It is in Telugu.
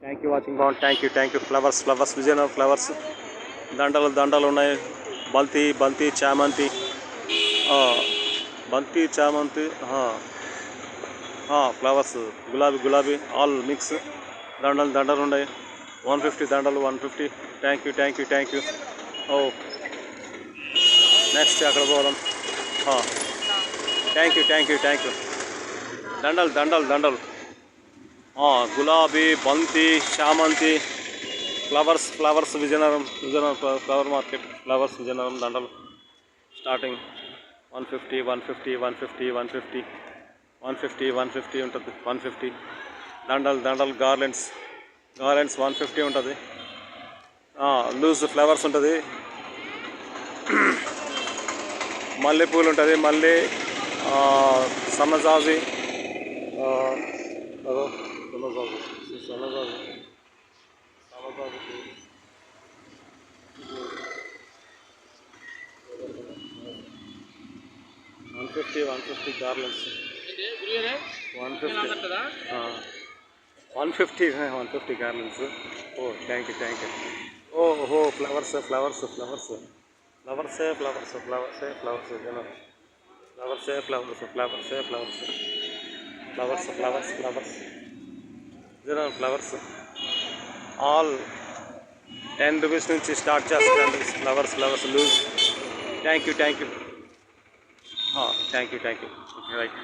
థ్యాంక్ యూ వాచింగ్ బాగుంది. Thank you. Flowers Vizianagaram flowers దండలు ఉన్నాయి. బంతి చామంతి ఫ్లవర్స్ గులాబీ ఆల్ మిక్స్ దండలు ఉన్నాయి. 150 దండలు 150. Thank you. ఓ నెక్స్ట్ అక్కడ పోదాం. Thank you. దండలు గులాబీ బంతి చామంతి flowers Vizianagaram flower market flowers Vizianagaram దండలు స్టార్టింగ్ 150 ఉంటుంది. 150 దండలు గార్లెండ్స్ 150 ఉంటుంది. లూజ్ ఫ్లవర్స్ ఉంటుంది. మల్లెపూలు ఉంటుంది. సన్నజాజి సన్నజాజి 150 garlands 150 garlands. Oh thank you. ఓహో ఫ్లవర్స్ ఫ్లవర్స్ ఆల్ 10 రూపీస్ నుంచి స్టార్ట్ చేస్తారండి. Flowers loose. Thank you. Okay right.